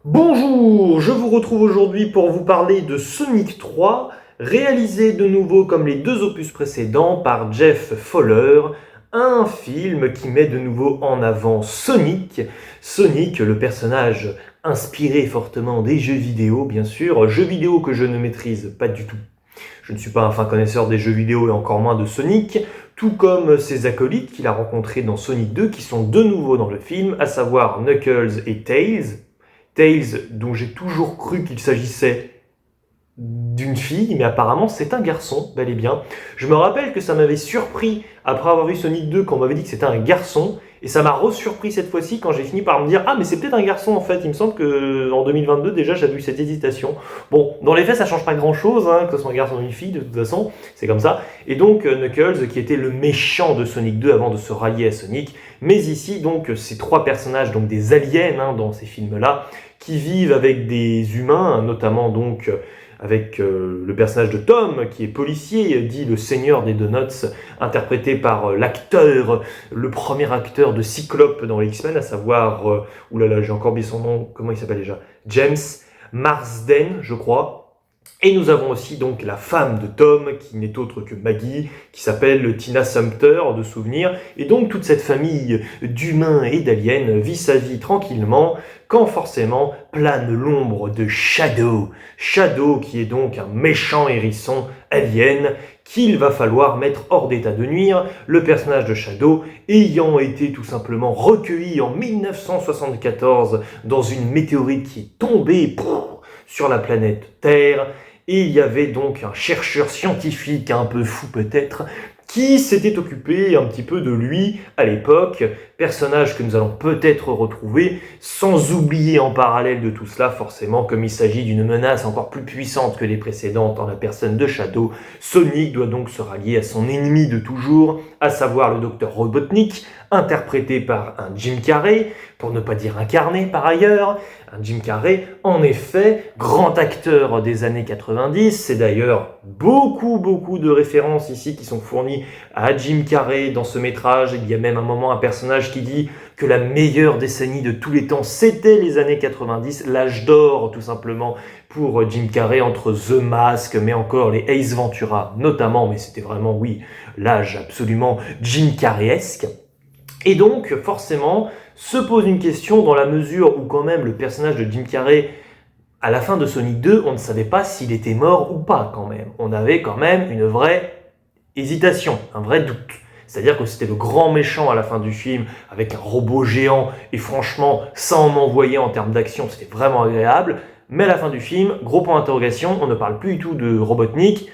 Bonjour, je vous retrouve aujourd'hui pour vous parler de Sonic 3, réalisé de nouveau comme les deux opus précédents par Jeff Fowler, un film qui met de nouveau en avant Sonic. Sonic, le personnage inspiré fortement des jeux vidéo, bien sûr, jeux vidéo que je ne maîtrise pas du tout. Je ne suis pas un fin connaisseur des jeux vidéo et encore moins de Sonic, tout comme ses acolytes qu'il a rencontrés dans Sonic 2 qui sont de nouveau dans le film, à savoir Knuckles et Tails. Tails, dont j'ai toujours cru qu'il s'agissait d'une fille, mais apparemment c'est un garçon, bel et bien. Je me rappelle que ça m'avait surpris après avoir vu Sonic 2 quand on m'avait dit que c'était un garçon, et ça m'a re-surpris cette fois-ci quand j'ai fini par me dire ah mais c'est peut-être un garçon en fait. Il me semble que en 2022 déjà j'avais eu cette hésitation. Bon, dans les faits ça change pas grand-chose, hein, que ce soit un garçon ou une fille de toute façon, c'est comme ça. Et donc Knuckles qui était le méchant de Sonic 2 avant de se rallier à Sonic, mais ici donc ces trois personnages, donc des aliens hein, dans ces films-là, qui vivent avec des humains, notamment donc avec le personnage de Tom, qui est policier, dit le Seigneur des Donuts, interprété par l'acteur, le premier acteur de Cyclope dans les X-Men, à savoir, oulala, j'ai encore oublié son nom, comment il s'appelle déjà, James Marsden, je crois. Et nous avons aussi donc la femme de Tom, qui n'est autre que Maggie, qui s'appelle Tina Sumter, de souvenir. Et donc toute cette famille d'humains et d'aliens vit sa vie tranquillement, quand forcément plane l'ombre de Shadow. Shadow qui est donc un méchant hérisson alien qu'il va falloir mettre hors d'état de nuire, le personnage de Shadow ayant été tout simplement recueilli en 1974 dans une météorite qui est tombée sur la planète Terre. Et il y avait donc un chercheur scientifique un peu fou peut-être, qui s'était occupé un petit peu de lui à l'époque, personnage que nous allons peut-être retrouver, sans oublier en parallèle de tout cela forcément, comme il s'agit d'une menace encore plus puissante que les précédentes en la personne de Shadow, Sonic doit donc se rallier à son ennemi de toujours, à savoir le docteur Robotnik, interprété par un Jim Carrey, pour ne pas dire incarné par ailleurs. Un Jim Carrey, en effet, grand acteur des années 90, c'est d'ailleurs beaucoup de références ici qui sont fournies à Jim Carrey dans ce métrage. Il y a même un moment un personnage qui dit que la meilleure décennie de tous les temps, c'était les années 90, l'âge d'or tout simplement pour Jim Carrey entre The Mask, mais encore les Ace Ventura notamment, mais c'était vraiment, oui, l'âge absolument Jim Carreyesque. Et donc, forcément, se pose une question dans la mesure où quand même le personnage de Jim Carrey, à la fin de Sonic 2, on ne savait pas s'il était mort ou pas quand même. On avait quand même une vraie hésitation, un vrai doute. C'est-à-dire que c'était le grand méchant à la fin du film, avec un robot géant, et franchement, ça en envoyait en termes d'action, c'était vraiment agréable. Mais à la fin du film, gros point d'interrogation, on ne parle plus du tout de Robotnik,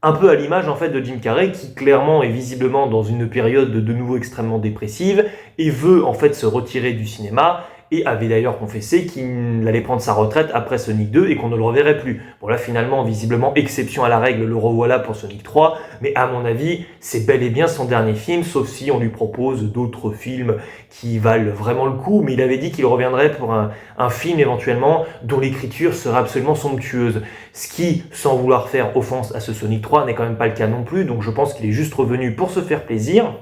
un peu à l'image en fait de Jim Carrey qui clairement est visiblement dans une période de nouveau extrêmement dépressive et veut en fait se retirer du cinéma et avait d'ailleurs confessé qu'il allait prendre sa retraite après Sonic 2 et qu'on ne le reverrait plus. Bon là finalement visiblement exception à la règle, le revoilà pour Sonic 3, mais à mon avis c'est bel et bien son dernier film, sauf si on lui propose d'autres films qui valent vraiment le coup, mais il avait dit qu'il reviendrait pour un film éventuellement dont l'écriture serait absolument somptueuse. Ce qui, sans vouloir faire offense à ce Sonic 3, n'est quand même pas le cas non plus, donc je pense qu'il est juste revenu pour se faire plaisir.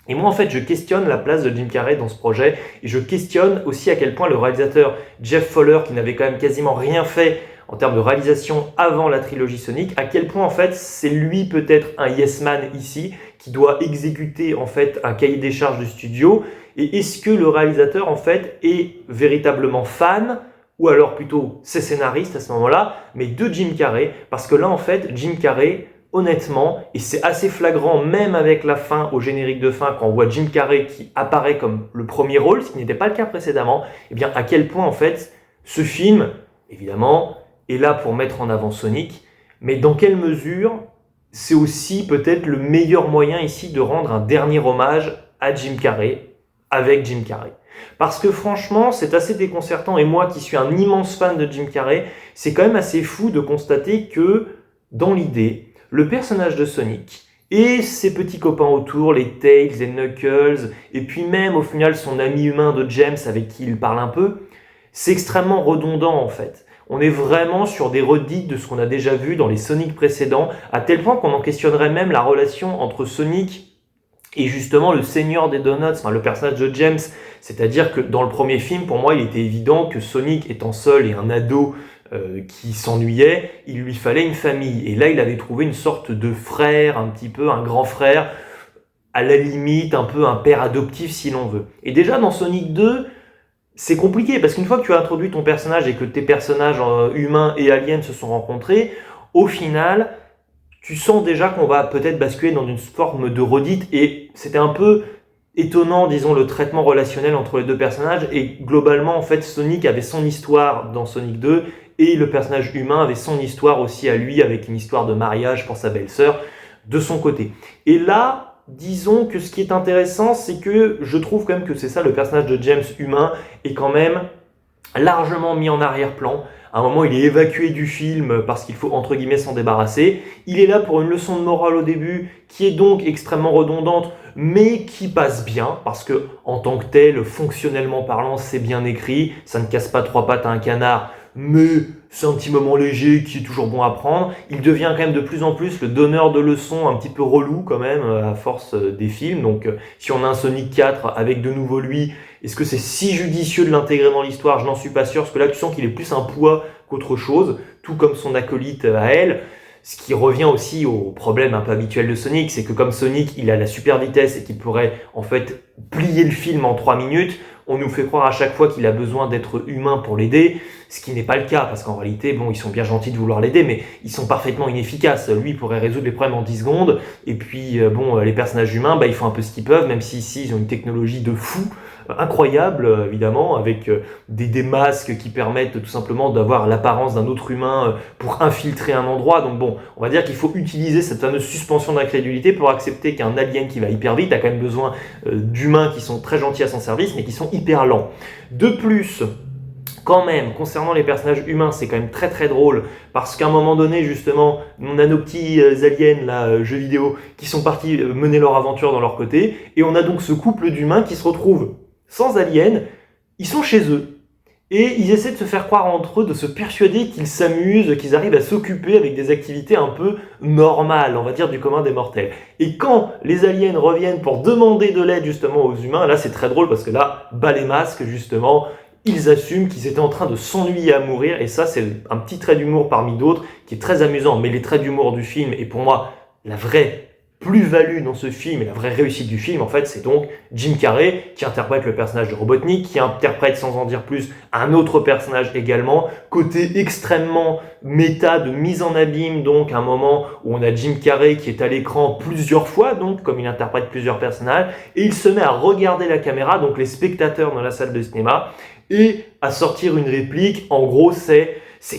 Et moi, en fait, je questionne la place de Jim Carrey dans ce projet, et je questionne aussi à quel point le réalisateur Jeff Fowler, qui n'avait quand même quasiment rien fait en termes de réalisation avant la trilogie Sonic, à quel point, en fait, c'est lui peut-être un yes man ici, qui doit exécuter, en fait, un cahier des charges du studio, et est-ce que le réalisateur, en fait, est véritablement fan ou alors plutôt c'est scénariste à ce moment-là, mais de Jim Carrey, parce que là en fait, Jim Carrey, honnêtement, et c'est assez flagrant même avec la fin, au générique de fin, quand on voit Jim Carrey qui apparaît comme le premier rôle, ce qui n'était pas le cas précédemment, et bien à quel point en fait, ce film, évidemment, est là pour mettre en avant Sonic, mais dans quelle mesure c'est aussi peut-être le meilleur moyen ici de rendre un dernier hommage à Jim Carrey, avec Jim Carrey. Parce que franchement, c'est assez déconcertant, et moi qui suis un immense fan de Jim Carrey, c'est quand même assez fou de constater que, dans l'idée, le personnage de Sonic et ses petits copains autour, les Tails, les Knuckles, et puis même au final son ami humain de James avec qui il parle un peu, c'est extrêmement redondant en fait. On est vraiment sur des redites de ce qu'on a déjà vu dans les Sonic précédents, à tel point qu'on en questionnerait même la relation entre Sonic Et justement, le Seigneur des Donuts, enfin, le personnage de James, c'est-à-dire que dans le premier film, pour moi, il était évident que Sonic étant seul et un ado qui s'ennuyait, il lui fallait une famille. Et là, il avait trouvé une sorte de frère, un petit peu un grand frère, à la limite, un peu un père adoptif si l'on veut. Et déjà, dans Sonic 2, c'est compliqué, parce qu'une fois que tu as introduit ton personnage et que tes personnages humains et aliens se sont rencontrés, au final, tu sens déjà qu'on va peut-être basculer dans une forme de redite, et c'était un peu étonnant, disons, le traitement relationnel entre les deux personnages, et globalement, en fait, Sonic avait son histoire dans Sonic 2, et le personnage humain avait son histoire aussi à lui, avec une histoire de mariage pour sa belle-sœur, de son côté. Et là, disons que ce qui est intéressant, c'est que je trouve quand même que c'est ça, le personnage de James humain est quand même largement mis en arrière-plan. À un moment, il est évacué du film parce qu'il faut entre guillemets s'en débarrasser. Il est là pour une leçon de morale au début, qui est donc extrêmement redondante, mais qui passe bien, parce que en tant que tel, fonctionnellement parlant, c'est bien écrit, ça ne casse pas trois pattes à un canard, mais c'est un petit moment léger qui est toujours bon à prendre. Il devient quand même de plus en plus le donneur de leçons un petit peu relou quand même, à force des films. Donc si on a un Sonic 4 avec de nouveau lui, est-ce que c'est si judicieux de l'intégrer dans l'histoire? Je n'en suis pas sûr, parce que là tu sens qu'il est plus un poids qu'autre chose, tout comme son acolyte à elle. Ce qui revient aussi au problème un peu habituel de Sonic, c'est que comme Sonic, il a la super vitesse et qu'il pourrait en fait plier le film en 3 minutes, on nous fait croire à chaque fois qu'il a besoin d'être humain pour l'aider, ce qui n'est pas le cas, parce qu'en réalité, bon, ils sont bien gentils de vouloir l'aider, mais ils sont parfaitement inefficaces. Lui, il pourrait résoudre les problèmes en 10 secondes, et puis, bon, les personnages humains, bah, ils font un peu ce qu'ils peuvent, même si ici, ils ont une technologie de fou, incroyable, évidemment, avec des masques qui permettent tout simplement d'avoir l'apparence d'un autre humain pour infiltrer un endroit. Donc bon, on va dire qu'il faut utiliser cette fameuse suspension d'incrédulité pour accepter qu'un alien qui va hyper vite a quand même besoin d'humains qui sont très gentils à son service, mais qui sont hyper lents. De plus, quand même, concernant les personnages humains, c'est quand même très très drôle, parce qu'à un moment donné, justement, on a nos petits aliens, là, jeux vidéo, qui sont partis mener leur aventure dans leur côté, et on a donc ce couple d'humains qui se retrouvent sans aliens, ils sont chez eux. Et ils essaient de se faire croire entre eux, de se persuader qu'ils s'amusent, qu'ils arrivent à s'occuper avec des activités un peu normales, on va dire du commun des mortels. Et quand les aliens reviennent pour demander de l'aide justement aux humains, là c'est très drôle parce que là, bas les masques justement, ils assument qu'ils étaient en train de s'ennuyer à mourir, et ça c'est un petit trait d'humour parmi d'autres qui est très amusant. Mais les traits d'humour du film, et pour moi la vraie plus-value dans ce film et la vraie réussite du film, en fait, c'est donc Jim Carrey qui interprète le personnage de Robotnik, qui interprète, sans en dire plus, un autre personnage également. Côté extrêmement méta de mise en abîme, donc un moment où on a Jim Carrey qui est à l'écran plusieurs fois, donc comme il interprète plusieurs personnages, et il se met à regarder la caméra, donc les spectateurs dans la salle de cinéma, et à sortir une réplique. En gros, c'est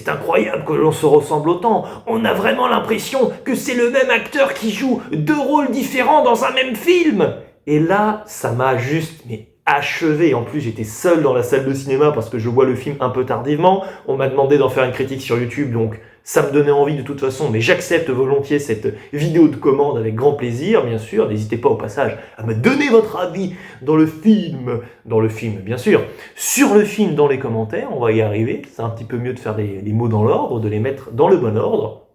incroyable que l'on se ressemble autant. On a vraiment l'impression que c'est le même acteur qui joue deux rôles différents dans un même film. Et là, ça m'a juste achevé. En plus, j'étais seul dans la salle de cinéma parce que je vois le film un peu tardivement. On m'a demandé d'en faire une critique sur YouTube, donc ça me donnait envie de toute façon, mais j'accepte volontiers cette vidéo de commande avec grand plaisir, bien sûr. N'hésitez pas au passage à me donner votre avis dans le film bien sûr, sur le film dans les commentaires, on va y arriver. C'est un petit peu mieux de faire les mots dans l'ordre, de les mettre dans le bon ordre.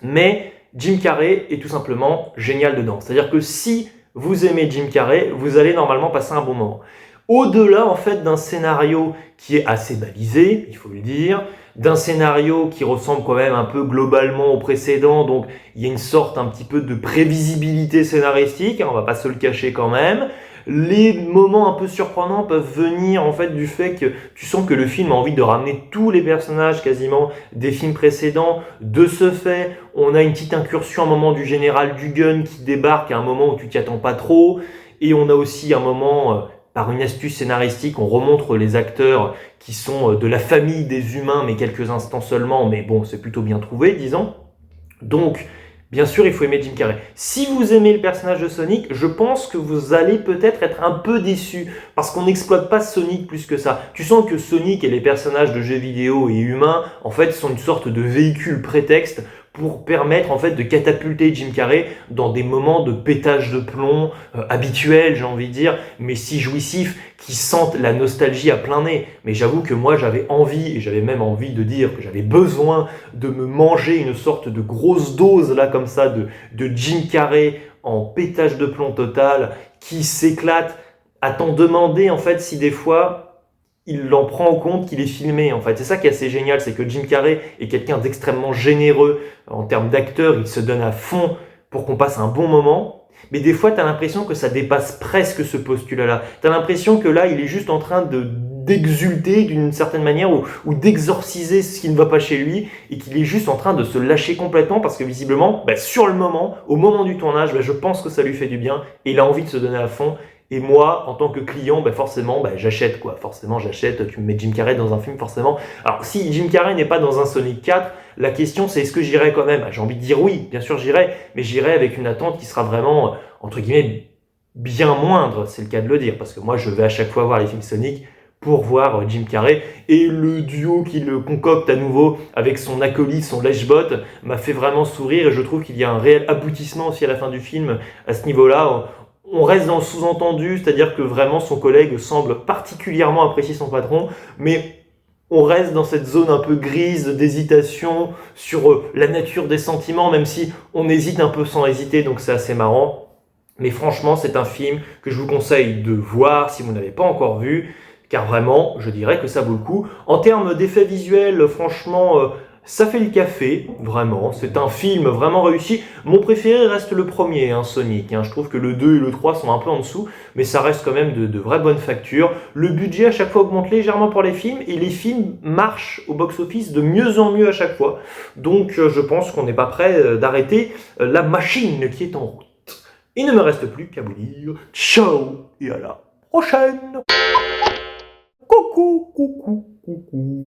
Mais Jim Carrey est tout simplement génial dedans. C'est-à-dire que si vous aimez Jim Carrey, vous allez normalement passer un bon moment. Au-delà en fait d'un scénario qui est assez balisé, il faut le dire, d'un scénario qui ressemble quand même un peu globalement au précédent, donc il y a une sorte un petit peu de prévisibilité scénaristique, hein, on va pas se le cacher quand même. Les moments un peu surprenants peuvent venir en fait du fait que tu sens que le film a envie de ramener tous les personnages quasiment des films précédents. De ce fait, on a une petite incursion à un moment du général Dugan qui débarque à un moment où tu t'y attends pas trop, et on a aussi un moment par une astuce scénaristique, on remontre les acteurs qui sont de la famille des humains, mais quelques instants seulement, mais bon, c'est plutôt bien trouvé, disons. Donc, bien sûr, il faut aimer Jim Carrey. Si vous aimez le personnage de Sonic, je pense que vous allez peut-être être un peu déçu, parce qu'on n'exploite pas Sonic plus que ça. Tu sens que Sonic et les personnages de jeux vidéo et humains, en fait, sont une sorte de véhicule prétexte pour permettre en fait de catapulter Jim Carrey dans des moments de pétage de plomb habituels, j'ai envie de dire, mais si jouissifs, qui sentent la nostalgie à plein nez. Mais j'avoue que moi j'avais envie, et j'avais même envie de dire que j'avais besoin de me manger une sorte de grosse dose là comme ça de Jim Carrey en pétage de plomb total, qui s'éclate, à t'en demander en fait si des fois il en prend en compte qu'il est filmé en fait. C'est ça qui est assez génial, c'est que Jim Carrey est quelqu'un d'extrêmement généreux en termes d'acteur, il se donne à fond pour qu'on passe un bon moment. Mais des fois, tu as l'impression que ça dépasse presque ce postulat-là. Tu as l'impression que là, il est juste en train d'exulter d'une certaine manière ou d'exorciser ce qui ne va pas chez lui et qu'il est juste en train de se lâcher complètement parce que visiblement, sur le moment, au moment du tournage, je pense que ça lui fait du bien et il a envie de se donner à fond. Et moi, en tant que client, forcément, j'achète quoi. Forcément, j'achète. Tu me mets Jim Carrey dans un film, forcément. Alors, si Jim Carrey n'est pas dans un Sonic 4, la question c'est est-ce que j'irai quand même? J'ai envie de dire oui, bien sûr j'irai, mais j'irai avec une attente qui sera vraiment, entre guillemets, bien moindre, c'est le cas de le dire, parce que moi je vais à chaque fois voir les films Sonic pour voir Jim Carrey, et le duo qu'il concocte à nouveau avec son acolyte, son lèche-botte, m'a fait vraiment sourire, et je trouve qu'il y a un réel aboutissement aussi à la fin du film à ce niveau-là. On reste dans le sous-entendu, c'est-à-dire que vraiment son collègue semble particulièrement apprécier son patron, mais on reste dans cette zone un peu grise d'hésitation sur la nature des sentiments, même si on hésite un peu sans hésiter, donc c'est assez marrant. Mais franchement, c'est un film que je vous conseille de voir si vous n'avez pas encore vu, car vraiment, je dirais que ça vaut le coup. En termes d'effets visuels, franchement, ça fait le café, vraiment. C'est un film vraiment réussi. Mon préféré reste le premier, Sonic. Je trouve que le 2 et le 3 sont un peu en dessous, mais ça reste quand même de vraies bonnes factures. Le budget à chaque fois augmente légèrement pour les films, et les films marchent au box-office de mieux en mieux à chaque fois. Donc je pense qu'on n'est pas prêt d'arrêter la machine qui est en route. Il ne me reste plus qu'à vous dire ciao et à la prochaine. Coucou, coucou, coucou.